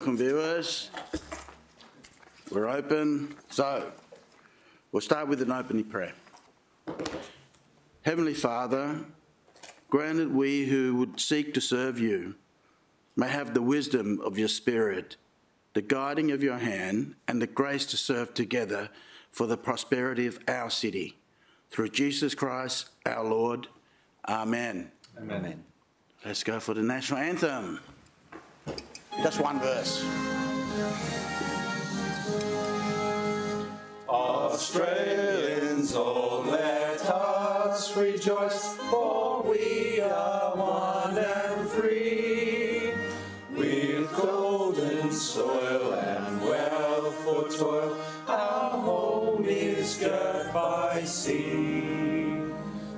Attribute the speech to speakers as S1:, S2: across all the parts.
S1: Viewers, we're open. So, we'll start with an opening prayer. Heavenly Father, grant that we who would seek to serve you may have the wisdom of your Spirit, the guiding of your hand, and the grace to serve together for the prosperity of our city. Through Jesus Christ, our Lord. Amen.
S2: Amen.
S1: Let's go for the national anthem. Just one verse.
S2: Australians, oh, let us rejoice, for we are one and free. With golden soil and wealth for toil, our home is girt by sea.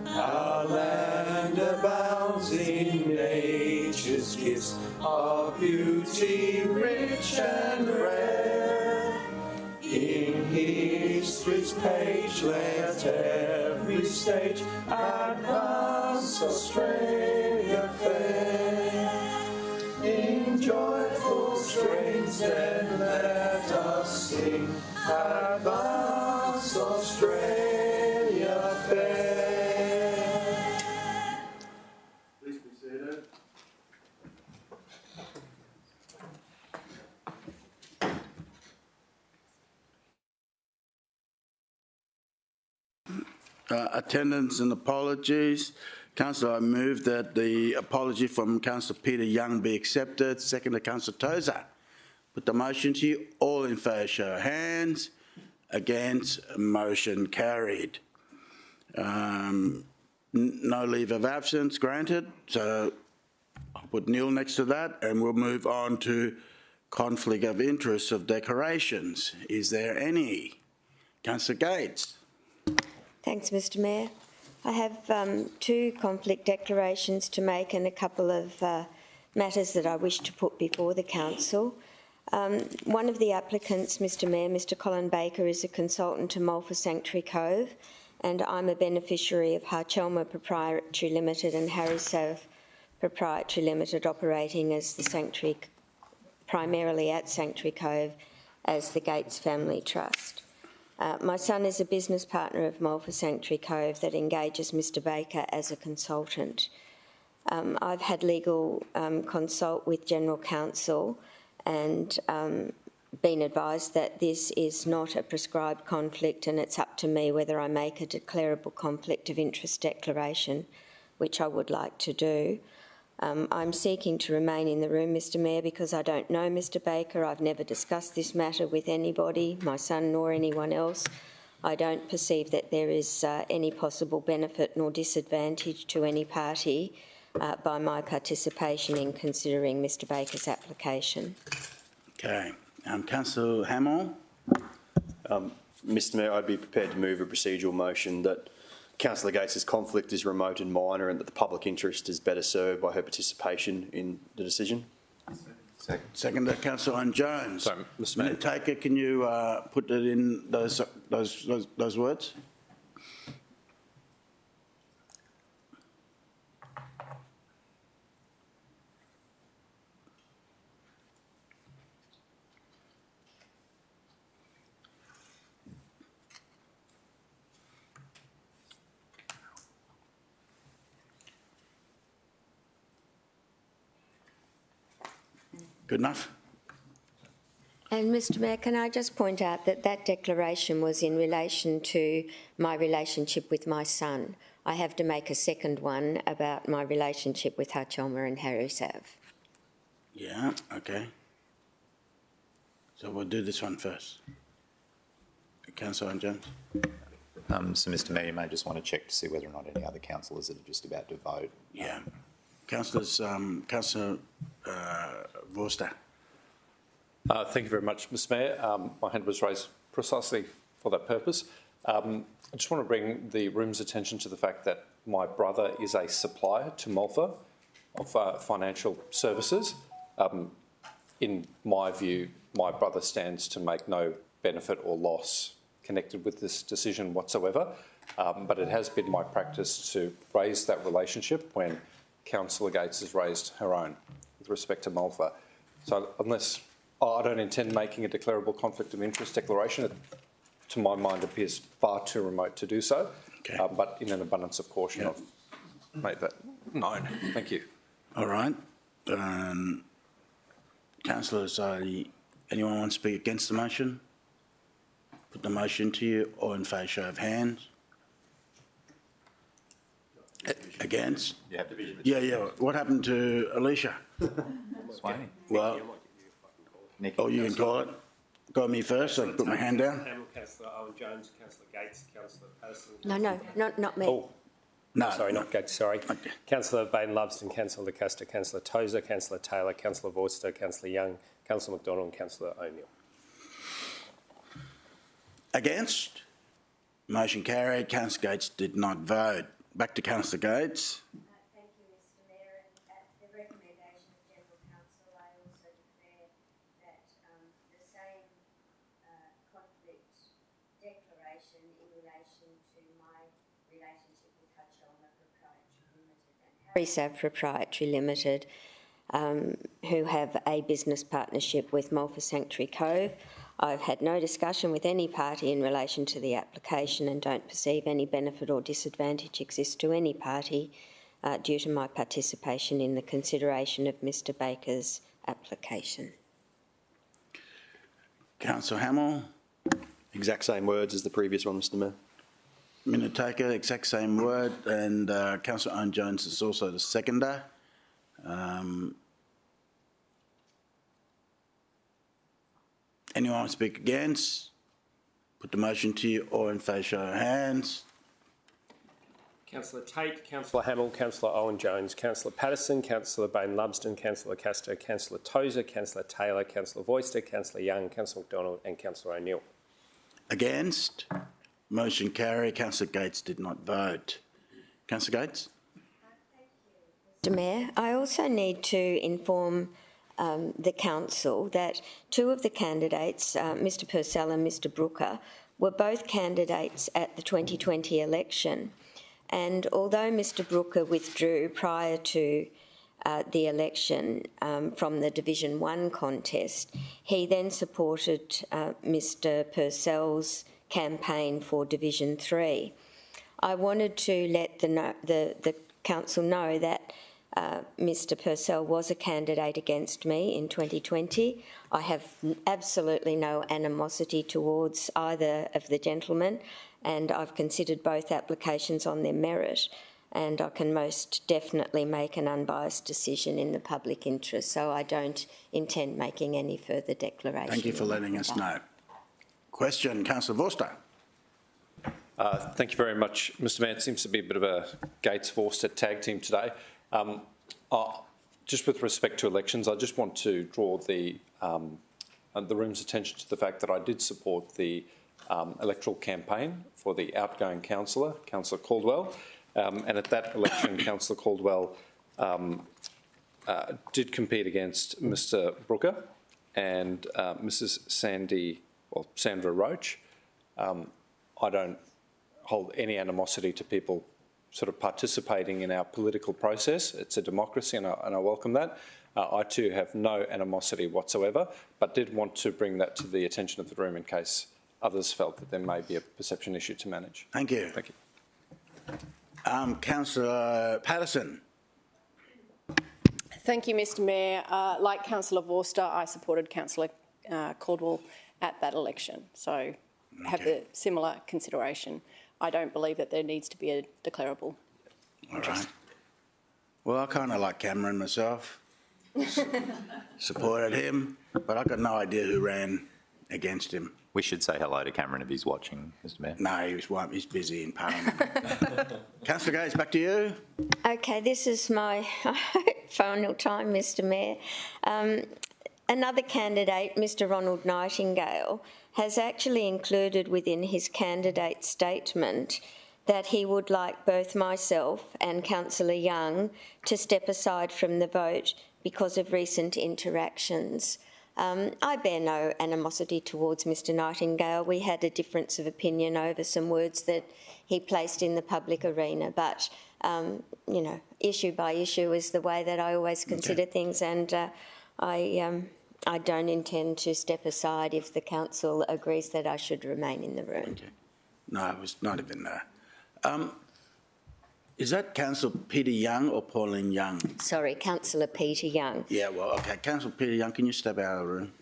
S2: Our land abounds in nature's gifts of beauty rich and rare. In history's page let every stage advance Australia fair. In joyful strains then let us sing, advance Australia fair.
S1: Please be seated. Attendance and apologies. Councillor, I move that the apology from Councillor Peter Young be accepted. Second to Councillor Tozer. Put the motion to you. All in favour, show of hands. Against, motion carried. No leave of absence granted. So I'll put nil next to that and we'll move on to conflict of interest of declarations. Is there any? Councillor Gates.
S3: Thanks, Mr Mayor. I have two conflict declarations to make and a couple of matters that I wish to put before the Council. One of the applicants, Mr Mayor, Mr Colin Baker, is a consultant to Mulfa Sanctuary Cove, and I'm a beneficiary of Harchelma Proprietary Limited and Harry Sav Proprietary Limited, operating as the sanctuary, primarily at Sanctuary Cove, as the Gates Family Trust. My son is a business partner of Mulfa Sanctuary Cove that engages Mr Baker as a consultant. I've had legal consult with General Counsel and been advised that this is not a prescribed conflict and it's up to me whether I make a declarable conflict of interest declaration, which I would like to do. I'm seeking to remain in the room, Mr Mayor, because I don't know Mr Baker. I've never discussed this matter with anybody, my son nor anyone else. I don't perceive that there is any possible benefit nor disadvantage to any party by my participation in considering Mr Baker's application.
S1: Okay. Councillor Hamill.
S4: Mr Mayor, I'd be prepared to move a procedural motion that Councillor Gates' conflict is remote and minor and that the public interest is better served by her participation in the decision.
S1: Second to Councillor Owen Jones.
S5: Sorry, Mr Mayor.
S1: Taker, can you put it in those words? Good enough?
S3: And Mr Mayor, can I just point out that that declaration was in relation to my relationship with my son. I have to make a second one about my relationship with Harchelma and Harry Sav.
S1: Yeah, okay. So we'll do this one first. Councillor Owen Jones.
S5: So, Mr Mayor, you may just want to check to see whether or not any other councillors that are just about to vote.
S1: Yeah. Councillor Vorster.
S6: Thank you very much, Mr Mayor. My hand was raised precisely for that purpose. I just want to bring the room's attention to the fact that my brother is a supplier to Mulfa of financial services. In my view, my brother stands to make no benefit or loss connected with this decision whatsoever, but it has been my practice to raise that relationship when Councillor Gates has raised her own with respect to Mulfa. So unless I don't intend making a declarable conflict of interest declaration. It, to my mind, appears far too remote to do so.
S1: Okay.
S6: But in an abundance of caution,
S1: Yep.
S6: I've made that known. Thank you.
S1: All right. Councillors, anyone want to speak against the motion? Put the motion to you, or in favour, show of hands. Against?
S5: You have division.
S1: Yeah. What happened to Alicia?
S5: Swaney.
S1: Well,
S5: Nick.
S1: oh, you can call it. Go me first, so I can put my hand down.
S7: Hamill, Councillor Owen Jones, Councillor Gates, Councillor Patterson.
S3: No, not me.
S7: Oh,
S1: No.
S7: sorry, not Gates, sorry.
S1: Okay.
S7: Councillor Bain-Lovston, Councillor Lacaster, Councillor Tozer, Councillor Taylor, Councillor Vorster, Councillor Young, Councillor McDonald and Councillor O'Neill.
S1: Against? Motion carried. Councillor Gates did not vote. Back to Councillor Gates.
S3: Thank you, Mr Mayor. And at the recommendation of General Counsel, I also declare that the same conflict declaration in relation to my relationship with Hutchoma Proprietary Limited and Harrysav Proprietary Limited, who have a business partnership with Malfa Sanctuary Cove. I've had no discussion with any party in relation to the application and don't perceive any benefit or disadvantage exists to any party due to my participation in the consideration of Mr Baker's application.
S1: Councillor Hamill.
S4: Exact same words as the previous one, Mr Mayor.
S1: Minute taker, exact same word, and Councillor Owen Jones is also the seconder. Anyone want to speak against? Put the motion to you, or in favour, show of hands.
S7: Councillor Tate, Councillor Hamill, Councillor Owen Jones, Councillor Patterson, Councillor Bain-Lovston, Councillor Lacaster, Councillor Tozer, Councillor Taylor, Councillor Voister, Councillor Young, Councillor McDonald and Councillor O'Neill.
S1: Against? Motion carried. Councillor Gates did not vote. Councillor Gates?
S3: Mr Mayor, I also need to inform the council that two of the candidates, Mr Purcell and Mr Brooker, were both candidates at the 2020 election. And although Mr Brooker withdrew prior to the election from the Division 1 contest, he then supported Mr Purcell's campaign for Division 3. I wanted to let the council know that Mr Purcell was a candidate against me in 2020. I have absolutely no animosity towards either of the gentlemen, and I've considered both applications on their merit, and I can most definitely make an unbiased decision in the public interest, so I don't intend making any further declaration.
S1: Thank you for letting us know. Question, Councillor Vorster.
S6: Thank you very much, Mr Mayor. It seems to be a bit of a Gates-Forster tag team today. Just with respect to elections, I just want to draw the room's attention to the fact that I did support the electoral campaign for the outgoing councillor, Councillor Caldwell, and at that election, Councillor Caldwell did compete against Mr Brooker and Mrs Sandra Roach. I don't hold any animosity to people sort of participating in our political process. It's a democracy and I welcome that. I too have no animosity whatsoever, but did want to bring that to the attention of the room in case others felt that there may be a perception issue to manage.
S1: Thank you.
S6: Thank you.
S1: Councillor Patterson.
S8: Thank you, Mr Mayor. Like Councillor Vorster, I supported Councillor Caldwell at that election, so have the similar consideration. I don't believe that there needs to be a declarable interest.
S1: All right. Well, I kind of like Cameron myself. Supported him, but I've got no idea who ran against him.
S5: We should say hello to Cameron if he's watching, Mr Mayor.
S1: No, he's busy in Parliament. Councillor Gates, back to you.
S3: Okay, this is my final time, Mr Mayor. Another candidate, Mr Ronald Nightingale, has actually included within his candidate statement that he would like both myself and Councillor Young to step aside from the vote because of recent interactions. I bear no animosity towards Mr Nightingale. We had a difference of opinion over some words that he placed in the public arena, but, issue by issue is the way that I always consider things, and I I don't intend to step aside if the council agrees that I should remain in the room.
S1: No, it was not even there. Is that Councillor Peter Young or Pauline Young?
S3: Sorry, Councillor Peter Young.
S1: Yeah, well, okay. Councillor Peter Young, can you step out of the room?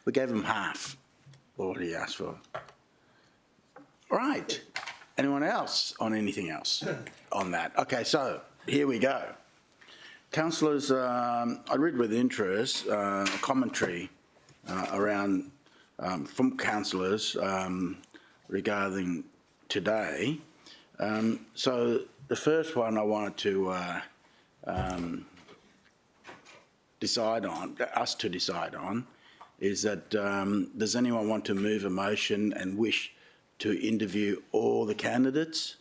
S1: We gave him half what he asked for. Right. Anyone else on anything else on that? Okay, so here we go. Councillors, I read with interest commentary around from councillors regarding today. So the first one I wanted to decide on, us to decide on, is that does anyone want to move a motion and wish to interview all the candidates?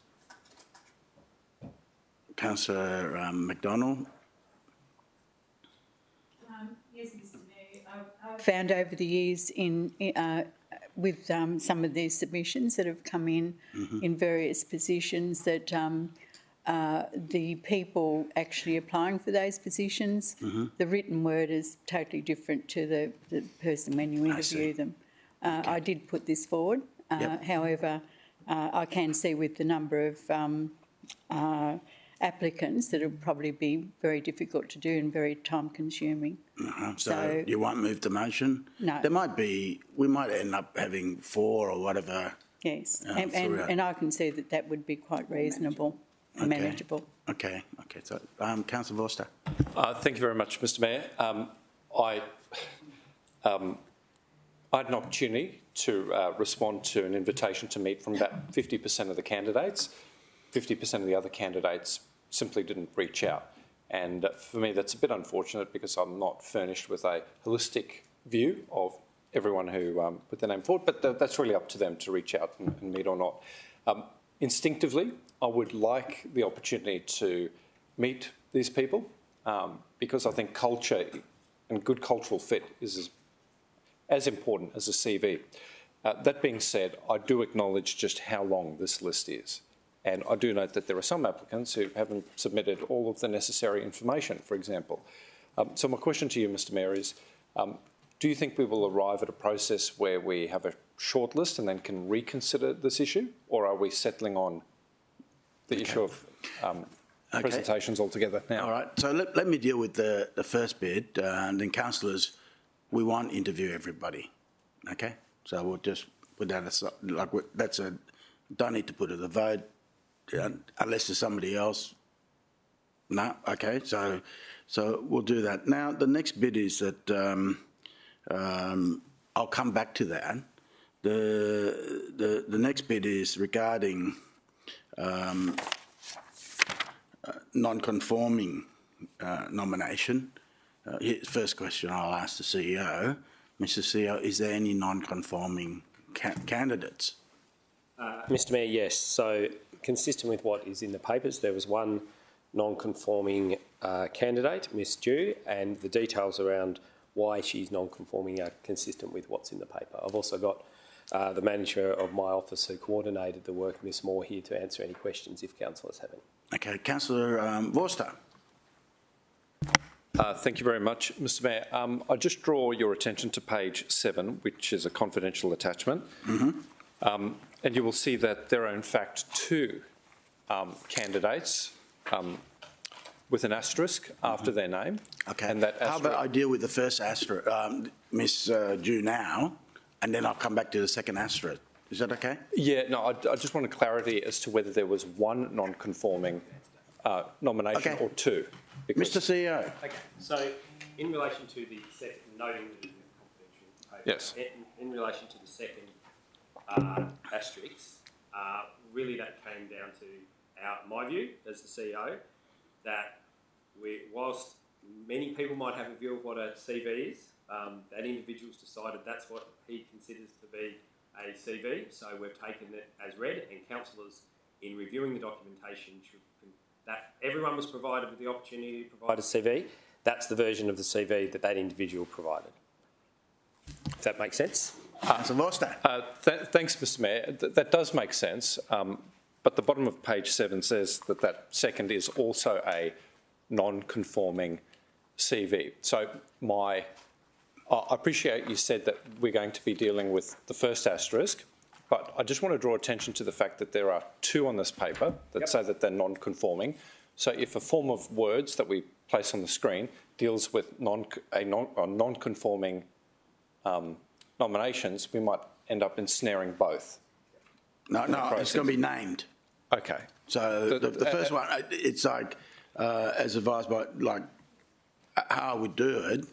S1: Councillor McDonald.
S9: Yes, Mr Mayor. I've found over the years with some of these submissions that have come in various positions that the people actually applying for those positions, the written word is totally different to the person when you interview them. Okay. I did put this forward. However, I can see with the number of applicants that it'll probably be very difficult to do and very time consuming.
S1: So you won't move the motion?
S9: No.
S1: There might be, we might end up having 4 or whatever.
S9: Yes, and I can see that would be quite reasonable and manageable.
S1: Okay. So, Councillor Vorster.
S6: Thank you very much, Mr Mayor. I had an opportunity to respond to an invitation to meet from about 50% of the candidates. 50% of the other candidates simply didn't reach out. And for me, that's a bit unfortunate because I'm not furnished with a holistic view of everyone who put their name forward, but that's really up to them to reach out and meet or not. Instinctively, I would like the opportunity to meet these people because I think culture and good cultural fit is as important as a CV. That being said, I do acknowledge just how long this list is. And I do note that there are some applicants who haven't submitted all of the necessary information, for example. So my question to you, Mr Mayor, is do you think we will arrive at a process where we have a short list and then can reconsider this issue? Or are we settling on the issue of presentations altogether now?
S1: All right, so let me deal with the first bit, and then councillors, we won't interview everybody, okay? So we'll just put that aside, like that's a, don't need to put it to the vote unless there's somebody else. No, okay, so we'll do that. Now, the next bit is that I'll come back to that. The next bit is regarding non-conforming nomination. First question I'll ask the CEO. Mr CEO, is there any non-conforming candidates?
S7: Mr Mayor, yes. So consistent with what is in the papers, there was one non-conforming candidate, Ms Dew, and the details around why she's non-conforming are consistent with what's in the paper. I've also got the manager of my office who coordinated the work, Ms Moore, here to answer any questions if councillors have any.
S1: Okay, Councillor Vorster.
S6: Thank you very much, Mr Mayor. I just draw your attention to page 7, which is a confidential attachment. And you will see that there are in fact 2 candidates with an asterisk after their name.
S1: Okay,
S6: and that
S1: how about I deal with the first asterisk, Ms Dew now, and then I'll come back to the second asterisk. Is that okay?
S6: Yeah, no, I just wanted clarity as to whether there was one non-conforming nomination or 2.
S1: Mr CEO.
S7: Okay, so in relation to the second, noting that it is confidential paper,
S6: yes.
S7: In relation to the second asterisk, really that came down to my view as the CEO, that whilst many people might have a view of what a CV is, that individual's decided that's what he considers to be a CV, so we've taken it as read, and councillors in reviewing the documentation that everyone was provided with the opportunity to provide a CV. That's the version of the CV that individual provided. If that makes sense?
S1: Councillor Vorster.
S6: Thanks, Mr Mayor. That does make sense, but the bottom of page 7 says that second is also a non-conforming CV. So I appreciate you said that we're going to be dealing with the first asterisk, but I just want to draw attention to the fact that there are two on this paper that say that they're non-conforming. So if a form of words that we place on the screen deals with non-conforming nominations, we might end up ensnaring both.
S1: No, it's going to be named.
S6: Okay.
S1: So the first one, it's like, as advised by, like, how I would do it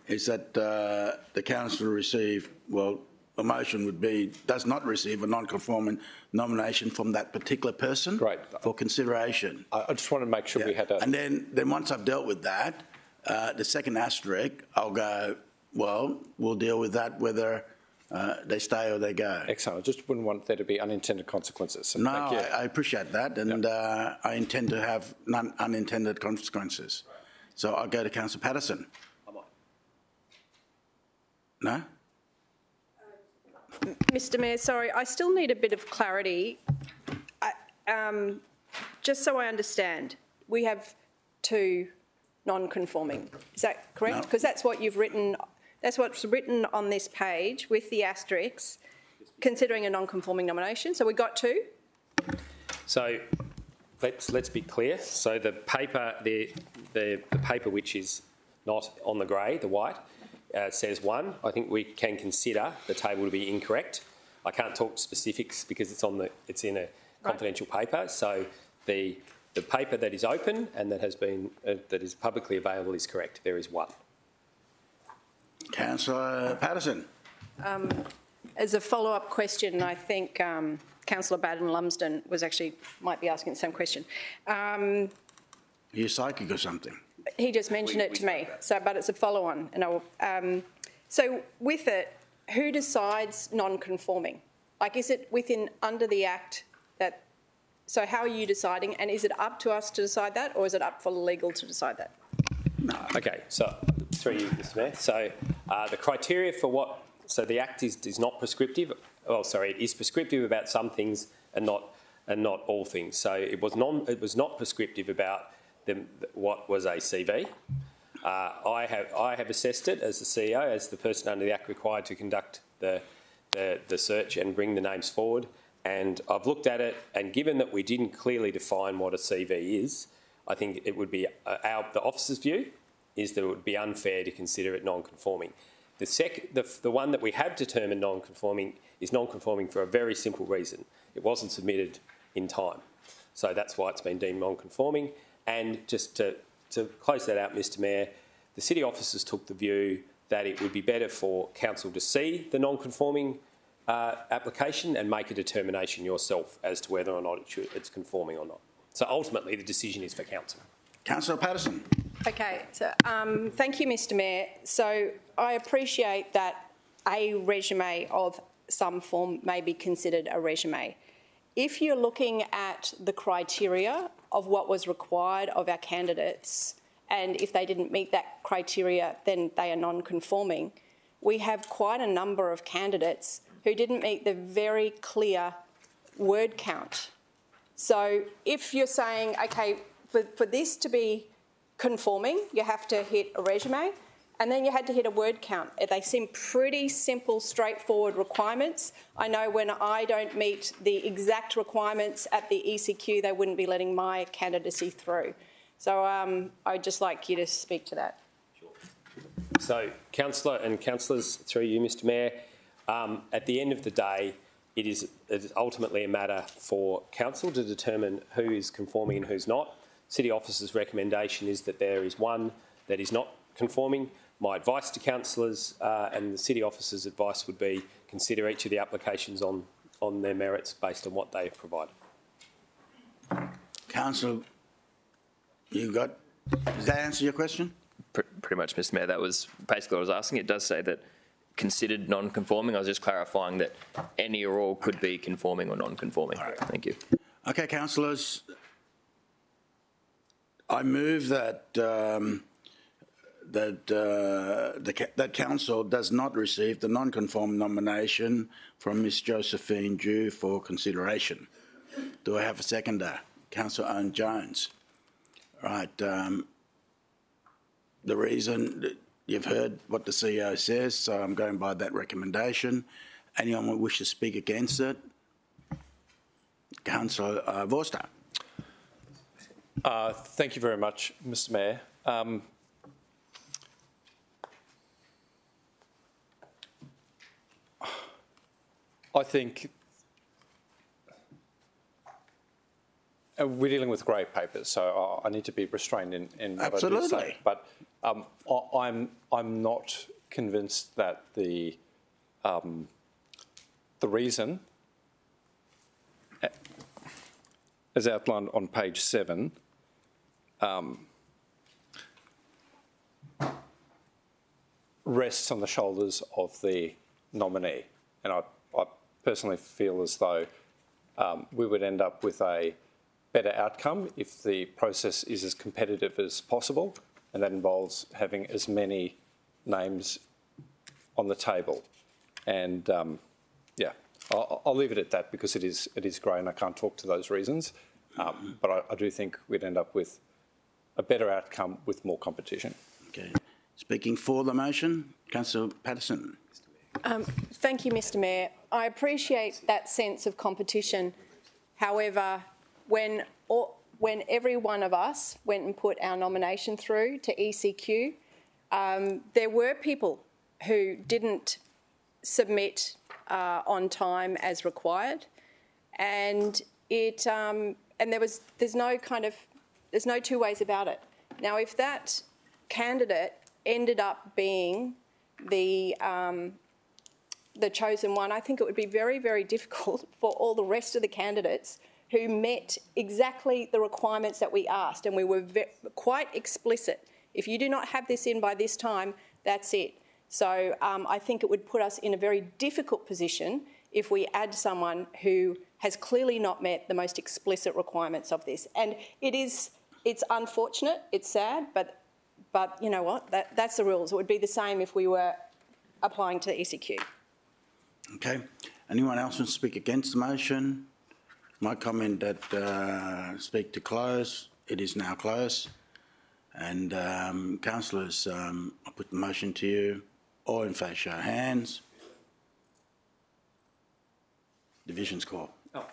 S1: is that the council receive, well, a motion would be, does not receive a non-conforming nomination from that particular person for consideration.
S6: I just want to make sure we had a...
S1: And then once I've dealt with that, the second asterisk, I'll go, well, we'll deal with that whether they stay or they go.
S6: Excellent. I just wouldn't want there to be unintended consequences. So
S1: no, I appreciate that, and I intend to have unintended consequences. So I'll go to Councillor Patterson. No?
S8: Mr Mayor, sorry, I still need a bit of clarity. Just so I understand, we have two non-conforming. Is that correct? Because that's what you've written. That's what's written on this page with the asterisks, considering a non-conforming nomination. So we got two.
S7: So let's be clear. So the paper, the paper which is not on the grey, the white, says one. I think we can consider the table to be incorrect. I can't talk specifics because it's in a confidential paper. So the paper that is open and that has been that is publicly available is correct. There is one.
S1: Councillor Patterson.
S8: As a follow-up question, I think Councillor Baden-Lumsden might be asking the same question.
S1: Are you psychic or something?
S8: He just mentioned it to me, but it's a follow-on. And so with it, who decides non-conforming? Like, is it under the Act that? So how are you deciding? And is it up to us to decide that, or is it up for legal to decide that?
S1: No.
S7: Okay, so through you, Mr Mayor. So the criteria for what? So the Act is not prescriptive. Oh, sorry, it is prescriptive about some things and not all things. So it was not prescriptive about what was a CV. I have assessed it as the CEO, as the person under the Act required to conduct the search and bring the names forward. And I've looked at it, and given that we didn't clearly define what a CV is, I think it would be the officer's view is that it would be unfair to consider it non-conforming. The one that we have determined non-conforming is non-conforming for a very simple reason. It wasn't submitted in time. So that's why it's been deemed non-conforming. And just to close that out, Mr Mayor, the city officers took the view that it would be better for council to see the non-conforming application and make a determination yourself as to whether or not it's conforming or not. So ultimately, the decision is for council.
S1: Councillor Patterson.
S8: Okay, so thank you, Mr Mayor. So I appreciate that a resume of some form may be considered a resume. If you're looking at the criteria of what was required of our candidates, and if they didn't meet that criteria, then they are non-conforming, we have quite a number of candidates who didn't meet the very clear word count. So if you're saying, okay, for this to be conforming, you have to hit a resume, and then you had to hit a word count. They seem pretty simple, straightforward requirements. I know when I don't meet the exact requirements at the ECQ, they wouldn't be letting my candidacy through. So I'd just like you to speak to that.
S7: Sure. So, Councillor and Councillors, through you, Mr Mayor, at the end of the day, it is ultimately a matter for council to determine who is conforming and who's not. City officers' recommendation is that there is one that is not conforming. My advice to councillors and the city officers' advice would be consider each of the applications on their merits based on what they have provided.
S1: Councillor, does that answer your question?
S10: Pretty much, Mr Mayor. That was basically what I was asking. It does say that considered non-conforming. I was just clarifying that any or all could be conforming or non-conforming. Right. Thank you.
S1: Okay, councillors. I move that that council does not receive the non-conform nomination from Ms Josephine Dew for consideration. Do I have a seconder? Councillor Owen Jones. Right. the reason, you've heard what the CEO says, so I'm going by that recommendation. Anyone would wish to speak against it? Councillor Vorster.
S6: Thank you very much, Mr Mayor. I think we're dealing with grey papers, so I need to be restrained in what I do say. But I'm not convinced that the reason, as outlined on page 7, rests on the shoulders of the nominee. And I personally feel as though we would end up with a better outcome if the process is as competitive as possible, and that involves having as many names on the table. And yeah, I'll leave it at that because it is grey and I can't talk to those reasons. But I do think we'd end up with a better outcome with more competition.
S1: Okay. Speaking for the motion, Councillor Patterson.
S8: Thank you, Mr Mayor. I appreciate that sense of competition. However, when every one of us went and put our nomination through to ECQ, there were people who didn't submit on time as required, and there's no two ways about it. Now, if that candidate ended up being the chosen one, I think it would be very, very difficult for all the rest of the candidates who met exactly the requirements that we asked, and we were quite explicit. If you do not have this in by this time, that's it. So I think it would put us in a very difficult position if we add someone who has clearly not met the most explicit requirements of this. And it's unfortunate, it's sad, but you know what? That's the rules. It would be the same if we were applying to the ECQ.
S1: Okay. Anyone else want to speak against the motion? My comment that speak to close, it is now closed. And councillors, I'll put the motion to you. All in favour, show of hands. Division's call.
S7: Oh,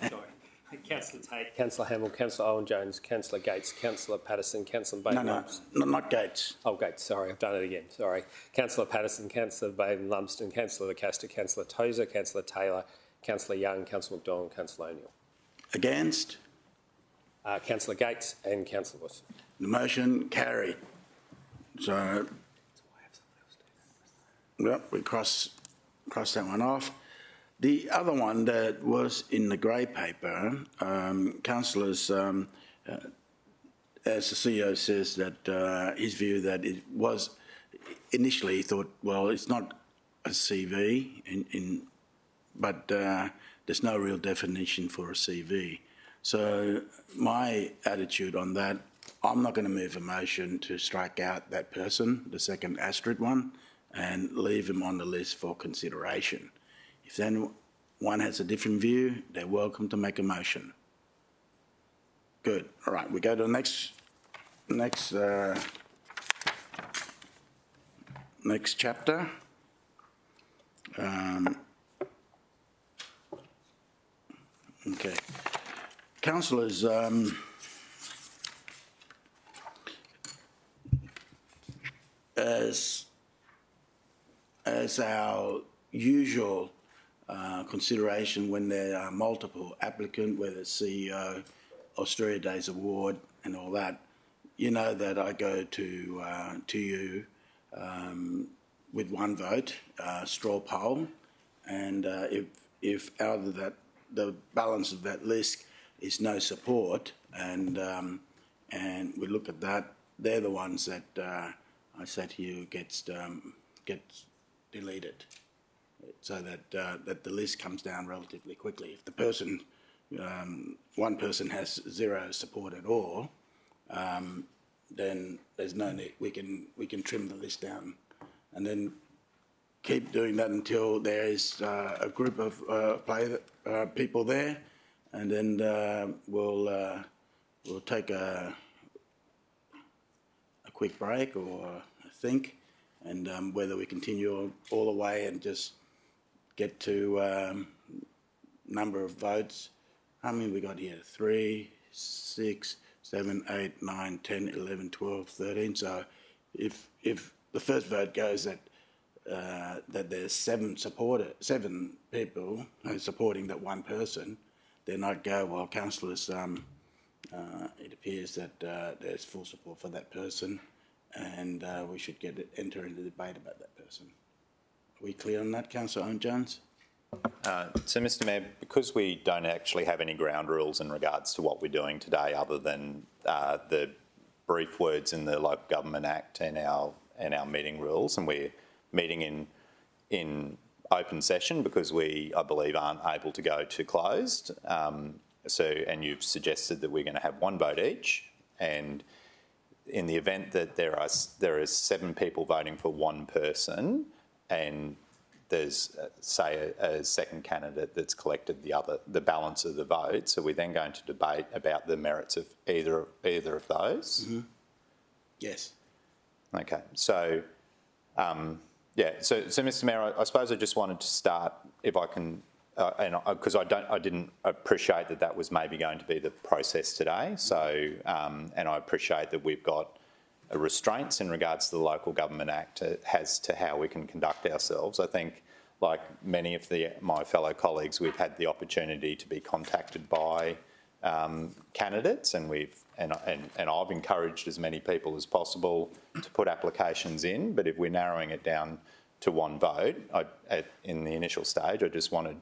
S7: sorry. Councillor Tate, Councillor Hamill, Councillor Owen-Jones, Councillor Gates, Councillor Patterson, Councillor Bain-Lumsden.
S1: No, not Gates.
S7: Oh, Gates, sorry, I've done it again, sorry. Councillor Patterson, Councillor Bain-Lumsden, Councillor Lacaster, Councillor Tozer, Councillor Taylor, Councillor Young, Councillor McDonald, Councillor O'Neill.
S1: Against?
S7: Councillor Gates and Councillor Voss.
S1: The motion carried. So, yep, we cross that one off. The other one that was in the grey paper, councillors, as the CEO says, that his view that it was initially he thought, well, it's not a CV, but there's no real definition for a CV. So my attitude on that, I'm not going to move a motion to strike out that person, the second asterisk one, and leave him on the list for consideration. If then one has a different view, they're welcome to make a motion. Good. All right, we go to the next chapter. Okay. Councillors, as our usual consideration when there are multiple applicants, whether it's CEO, Australia Days Award and all that, you know that I go to you with one vote, straw poll, and if out of that, the balance of that list is no support, and we look at that, they're the ones that I say to you gets deleted, so that that the list comes down relatively quickly. If the person, one person has zero support at all, then there's no need. We can trim the list down, and then keep doing that until there is a group of people there, and then we'll take a quick break or think, and whether we continue all the way and just get to number of votes. How many we got here? 3, 6, 7, 8, 9, 10, 11, 12, 13. So if the first vote goes that there's 7 people supporting that one person, then I'd go, well, councillors, it appears that there's full support for that person, and we should enter into debate about that person. Are we clear on that, Councillor Owen-Jones?
S5: So, Mr Mayor, because we don't actually have any ground rules in regards to what we're doing today other than the brief words in the Local Government Act and our meeting rules, and we're meeting in open session because we, I believe, aren't able to go to closed. And you've suggested that we're going to have 1 vote each, and in the event that there is 7 people voting for 1 person, and there's, say, a second candidate that's collected the balance of the vote, so we're then going to debate about the merits of either of those?
S1: Mm-hmm. Yes.
S5: Okay, so, so Mr Mayor, I suppose I just wanted to start, if I can, because I didn't appreciate that was maybe going to be the process today, so, and I appreciate that we've got restraints in regards to the Local Government Act as to how we can conduct ourselves. I think, like many of my fellow colleagues, we've had the opportunity to be contacted by candidates, and I've encouraged as many people as possible to put applications in. But if we're narrowing it down to 1 vote, in the initial stage, I just wanted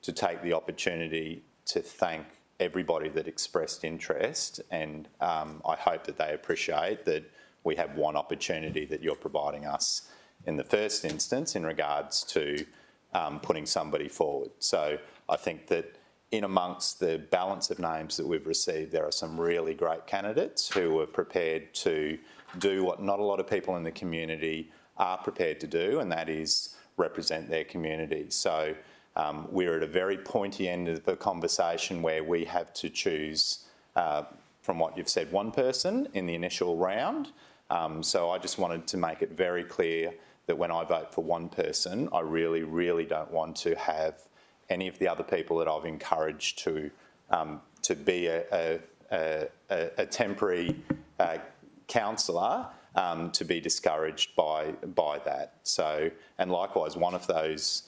S5: to take the opportunity to thank everybody that expressed interest, and I hope that they appreciate that we have 1 opportunity that you're providing us in the first instance in regards to putting somebody forward. So I think that in amongst the balance of names that we've received, there are some really great candidates who are prepared to do what not a lot of people in the community are prepared to do, and that is represent their community. So we're at a very pointy end of the conversation where we have to choose, from what you've said, 1 person in the initial round. So I just wanted to make it very clear that when I vote for 1 person, I really, really don't want to have any of the other people that I've encouraged to be a temporary councillor to be discouraged by that. So, and likewise, one of those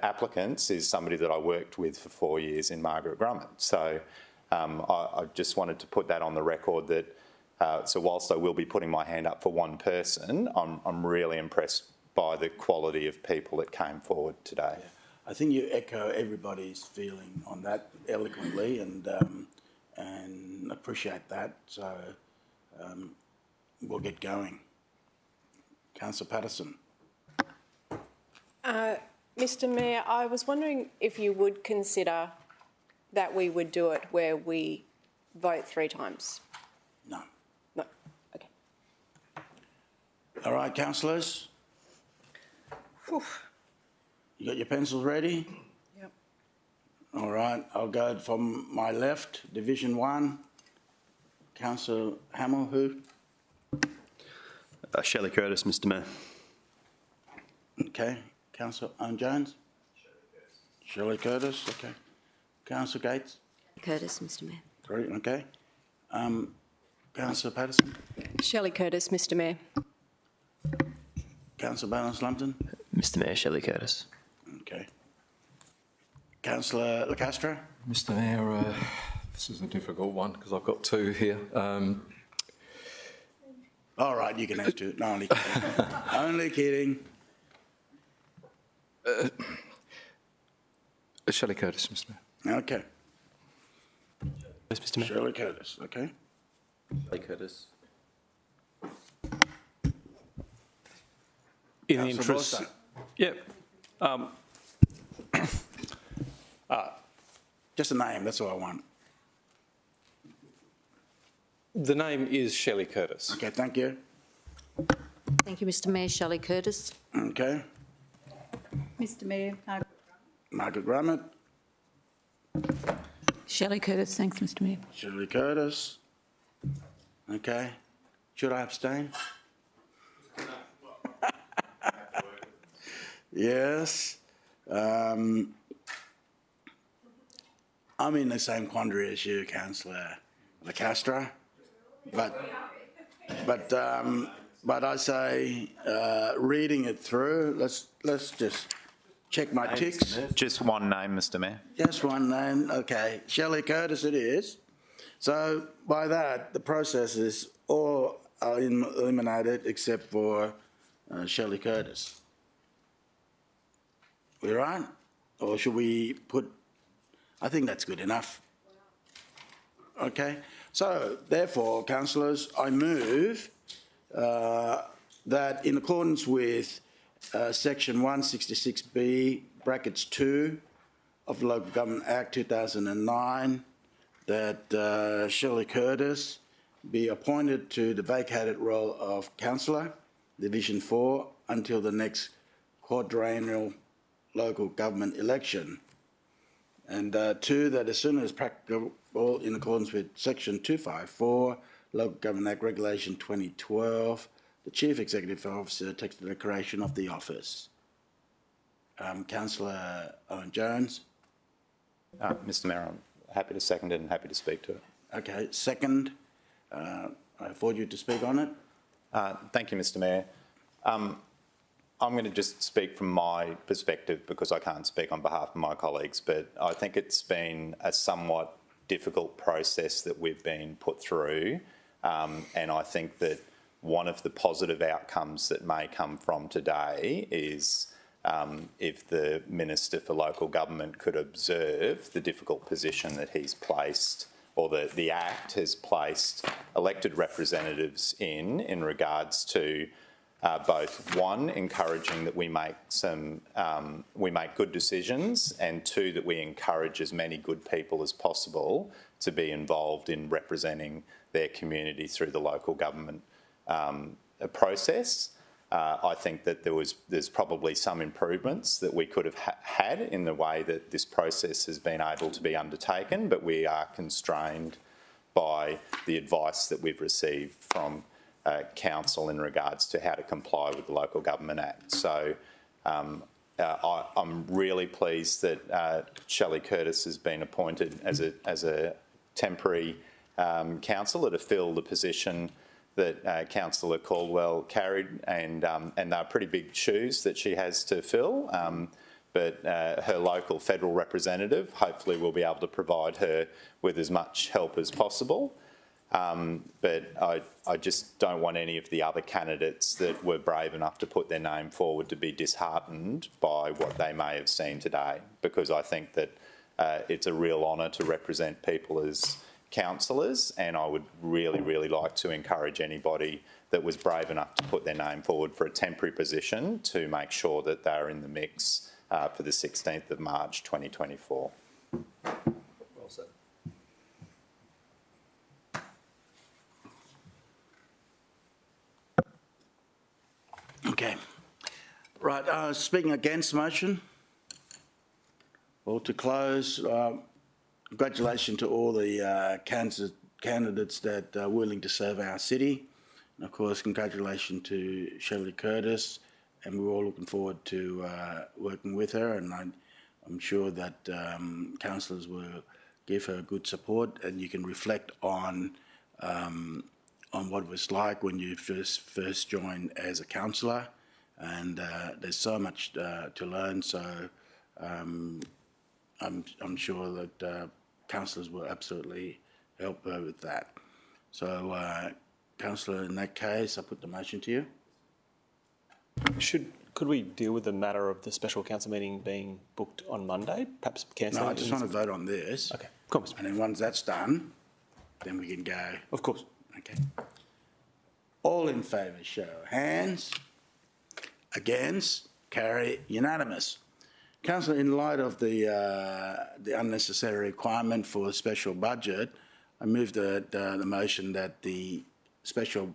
S5: applicants is somebody that I worked with for 4 years in Margaret Grumman. So I just wanted to put that on the record that, so whilst I will be putting my hand up for 1 person, I'm really impressed by the quality of people that came forward today.
S1: Yeah. I think you echo everybody's feeling on that eloquently, and appreciate that. So we'll get going. Councillor Patterson.
S8: Mr Mayor, I was wondering if you would consider that we would do it where we vote 3 times.
S1: No.
S8: No. Okay.
S1: All right, councillors. You got your pencils ready?
S8: Yep.
S1: All right, I'll go from my left, Division 1. Councillor Hamill, who?
S4: Shelley Curtis, Mr Mayor.
S1: Okay. Councillor Owen-Jones? Shelley Curtis, okay. Councillor Gates?
S3: Curtis, Mr Mayor.
S1: 3, okay. Councillor Patterson?
S8: Shelley Curtis, Mr Mayor.
S1: Councillor Balance-Lumpton?
S10: Mr Mayor, Shelley Curtis.
S1: Okay. Councillor Lacastre?
S2: Mr Mayor, this is a difficult one because I've got 2 here.
S1: All right, you can have 2. No, only kidding. Only kidding.
S2: Shelley Curtis, Mr Mayor.
S1: Okay.
S10: Yes, Mr Mayor.
S1: Shelley Curtis, okay.
S10: Shelley Curtis.
S6: In the
S1: Councillor
S6: interest,
S1: Borsa.
S6: yep.
S1: Just a name, that's all I want.
S6: The name is Shelley Curtis.
S1: Okay, thank you.
S11: Thank you, Mr Mayor. Shelley Curtis.
S1: Okay.
S9: Mr Mayor,
S1: Margaret Grumman?
S11: Shelley Curtis. Thanks, Mr Mayor.
S1: Shelley Curtis? Okay. Should I abstain? Yes. I'm in the same quandary as you, Councillor Lacastra, but I say, reading it through, let's just check my ticks.
S5: Just one name, Mr Mayor.
S1: Just one name, okay. Shelley Curtis it is. So by that, the processes all are eliminated except for Shelley Curtis. We right? Or should we put, I think that's good enough. Okay, so therefore, councillors, I move that in accordance with section 166B brackets 2 of the Local Government Act 2009, that Shelley Curtis be appointed to the vacated role of councillor, Division 4, until the next quadrennial local government election. And 2, that as soon as practicable, in accordance with section 254, Local Government Act Regulation 2012, the Chief Executive Officer takes the declaration of the office. Councillor Owen Jones.
S5: Mr Mayor, I'm happy to second it and happy to speak to it.
S1: Okay, second. I afford you to speak on it.
S5: Thank you, Mr Mayor. I'm going to just speak from my perspective because I can't speak on behalf of my colleagues, but I think it's been a somewhat difficult process that we've been put through, and I think that one of the positive outcomes that may come from today is if the Minister for Local Government could observe the difficult position that he's placed, or the Act has placed elected representatives in regards to both, one, encouraging that we make good decisions, and 2, that we encourage as many good people as possible to be involved in representing their community through the local government process. I think that there's probably some improvements that we could have had in the way that this process has been able to be undertaken, but we are constrained by the advice that we've received from Council in regards to how to comply with the Local Government Act. So I'm really pleased that Shelley Curtis has been appointed as a temporary councillor to fill the position that Councillor Caldwell carried, and they're pretty big shoes that she has to fill. But her local federal representative hopefully will be able to provide her with as much help as possible. But I just don't want any of the other candidates that were brave enough to put their name forward to be disheartened by what they may have seen today, because I think that it's a real honour to represent people as councillors, and I would really, really like to encourage anybody that was brave enough to put their name forward for a temporary position to make sure that they're in the mix for the 16th of March 2024.
S2: Well said.
S1: Okay. Right, speaking against motion, well, to close, congratulations to all the candidates that are willing to serve our city. And of course, congratulations to Shelley Curtis, and we're all looking forward to working with her, and I'm sure that councillors will give her good support, and you can reflect on what it was like when you first joined as a councillor, and there's so much to learn, so I'm sure that councillors will absolutely help her with that. So, councillor, in that case, I put the motion to you.
S12: Could we deal with the matter of the special council meeting being booked on Monday? Perhaps cancelling?
S1: No, I just want to vote on this.
S12: Okay, of course.
S1: And then once that's done, then we can go.
S12: Of course.
S1: Okay. All in favour, show of hands. Against, carry unanimous. Councillor, in light of the unnecessary requirement for a special budget, I move that the motion that the special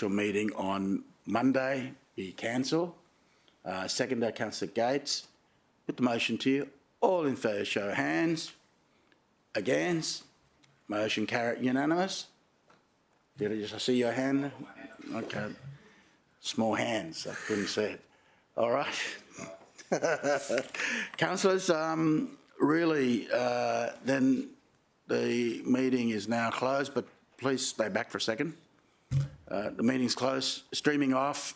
S1: meeting on Monday be cancelled. Second by Councillor Gates. Put the motion to you. All in favour, show of hands. Against, motion carried unanimous. Did I see your hand? Okay. Small hands, I couldn't see it. All right. Councillors, really, then the meeting is now closed, but please stay back for a second. The meeting's closed. Streaming off.